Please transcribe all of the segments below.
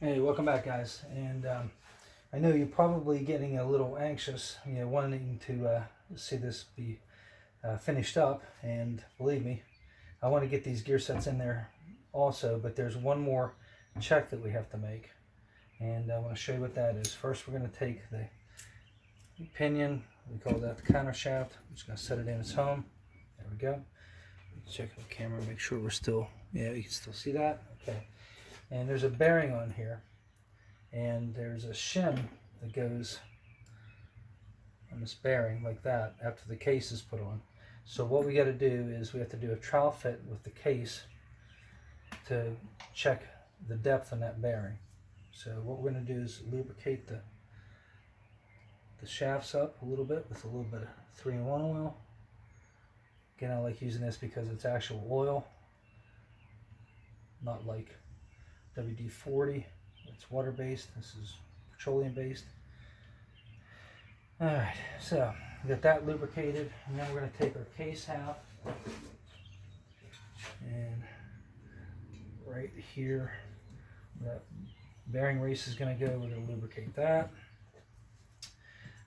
Hey, welcome back, guys. And I know you're probably getting a little anxious, wanting to see this be finished up. And believe me, I want to get these gear sets in there also, but there's one more check that we have to make. And I want to show you what that is. First, we're going to take the pinion, we call that the counter shaft. I'm just going to set it in its home. There we go. Check the camera, make sure we're still, yeah, you can still see that. Okay. And there's a bearing on here, and there's a shim that goes on this bearing like that after the case is put on. So what we got to do is we have to do a trowel fit with the case to check the depth on that bearing. So what we're going to do is lubricate the shafts up a little bit with a little bit of 3-in-1 oil. Again, I like using this because it's actual oil, not like WD-40. It's water-based. This is petroleum-based. Alright, so we got that lubricated, and then we're going to take our case half and right here, that bearing race is going to go. We're going to lubricate that,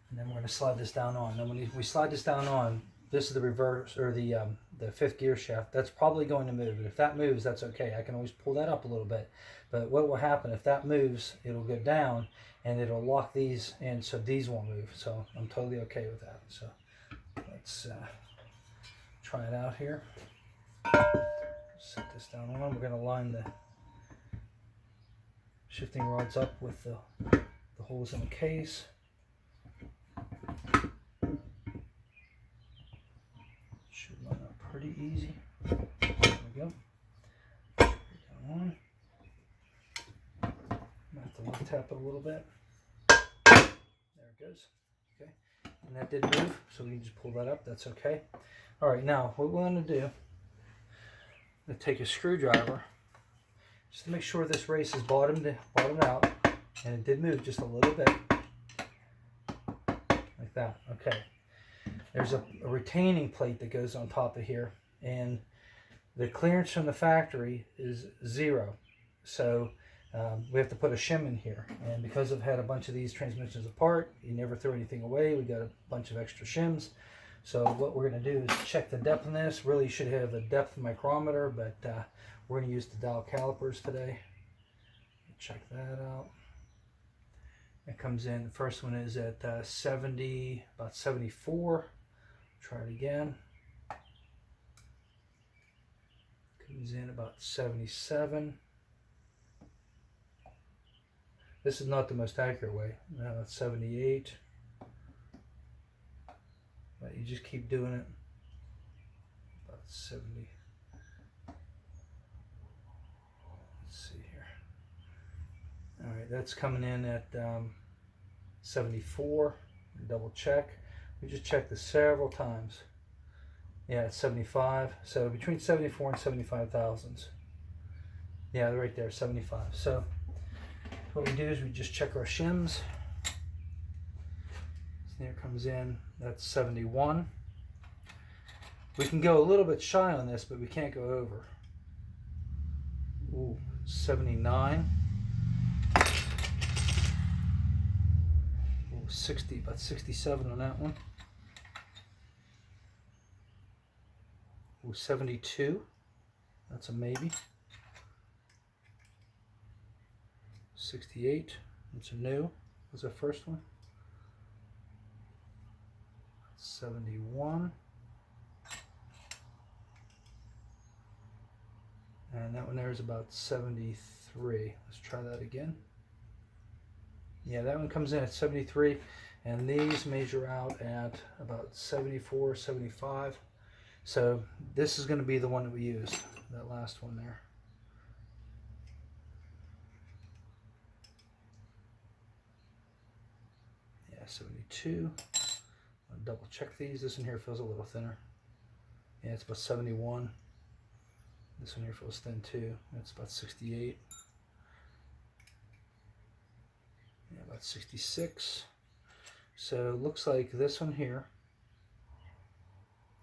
and then we're going to slide this down on. Then when we slide this down on, this is the reverse, or the fifth gear shaft. That's probably going to move, but if that moves, that's okay. I can always pull that up a little bit. But what will happen if that moves, it'll go down and it'll lock these in, so these won't move. So I'm totally okay with that. So let's try it out here. Set this down on. We're going to line the shifting rods up with the holes in the case. Should line up pretty easy. There we go. Put that on. I have to left tap it a little bit. There it goes. Okay, and that did move, so we can just pull that up. That's okay. All right, now what we're going to do, I'm going to take a screwdriver just to make sure this race is bottomed out, and it did move just a little bit, like that. Okay. There's a retaining plate that goes on top of here, and the clearance from the factory is 0. So we have to put a shim in here, and because I've had a bunch of these transmissions apart, you never throw anything away. We got a bunch of extra shims. So what we're going to do is check the depth on this. Really should have a depth micrometer, but we're going to use the dial calipers today. Check that out. It comes in, the first one is at 70, about 74. Try it again. Comes in about 77. This is not the most accurate way. Now it's 78. But you just keep doing it. About 70. Let's see here. All right, that's coming in at 74. Double check. We just checked this several times. Yeah, it's 75. So between 74 and 75 thousandths. Yeah, right there, 75. So what we do is we just check our shims. There comes in, that's 71. We can go a little bit shy on this, but we can't go over. Ooh, 79. Ooh, 60, about 67 on that one. Ooh, 72. That's a maybe. 68. That's a no. Was the first one. 71. And that one there is about 73. Let's try that again. Yeah, that one comes in at 73, and these measure out at about 74, 75. So this is going to be the one that we used, that last one there. Yeah, 72. I'll double check these. This one here feels a little thinner. Yeah, it's about 71. This one here feels thin too. That's about 68. Yeah, about 66. So it looks like this one here.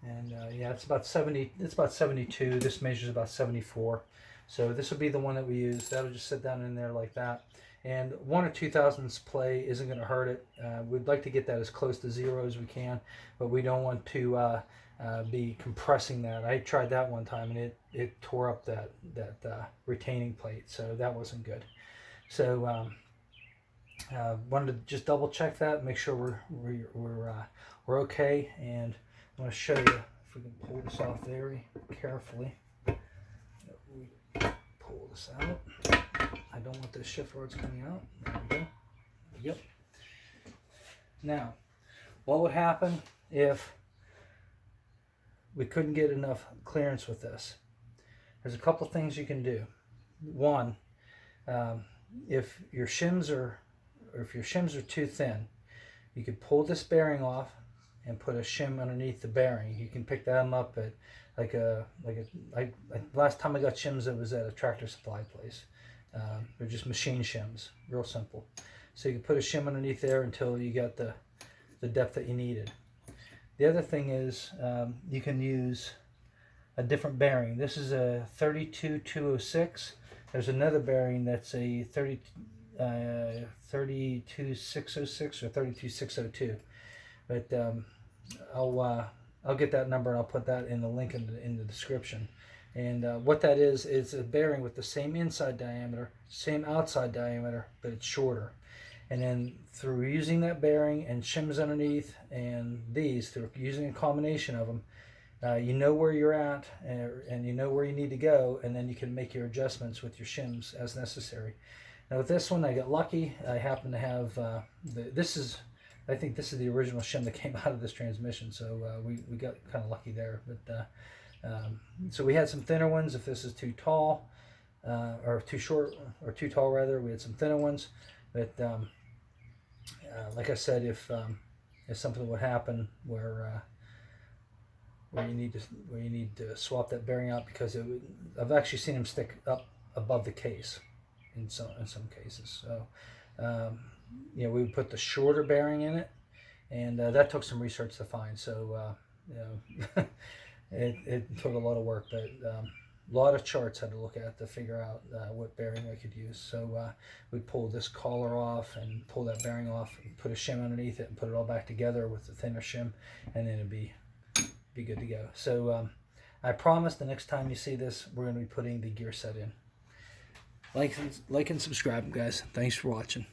And yeah, it's about 70. It's about 72. This measures about 74. So this will be the one that we use. That'll just sit down in there like that. And 1 or 2 thousandths play isn't going to hurt it. We'd like to get that as close to 0 as we can, but we don't want to be compressing that. I tried that one time and it tore up that retaining plate, so that wasn't good. So wanted to just double check that, make sure we're okay. And I'm going to show you if we can pull this off very carefully. We pull this out. I don't want the shift rods coming out. There we go. Yep. Now, what would happen if we couldn't get enough clearance with this? There's a couple things you can do. One, if your shims are too thin, you could pull this bearing off and put a shim underneath the bearing. You can pick them up at last time I got shims, it was at a Tractor Supply place. They're just machine shims, real simple. So you can put a shim underneath there until you got the depth that you needed. The other thing is you can use a different bearing. This is a 32206. There's another bearing that's a 32606 or 32602. But I'll get that number and I'll put that in the link in the description. And what that is a bearing with the same inside diameter, same outside diameter, but it's shorter. And then through using that bearing and shims underneath and these, through using a combination of them, you know where you're at and you know where you need to go, and then you can make your adjustments with your shims as necessary. Now with this one, I got lucky. I happen to have, I think this is the original shim that came out of this transmission, so we got kind of lucky there. But so we had some thinner ones if this is too tall, or too short, or too tall rather. We had some thinner ones, but like I said, if something would happen where you need to swap that bearing out, because I've actually seen them stick up above the case in some cases. So we would put the shorter bearing in it, and that took some research to find. So it took a lot of work, but a lot of charts had to look at to figure out what bearing I could use. So we'd pull this collar off and pull that bearing off and put a shim underneath it and put it all back together with the thinner shim, and then it'd be good to go. So I promise the next time you see this, we're going to be putting the gear set in. Like and subscribe, guys. Thanks for watching.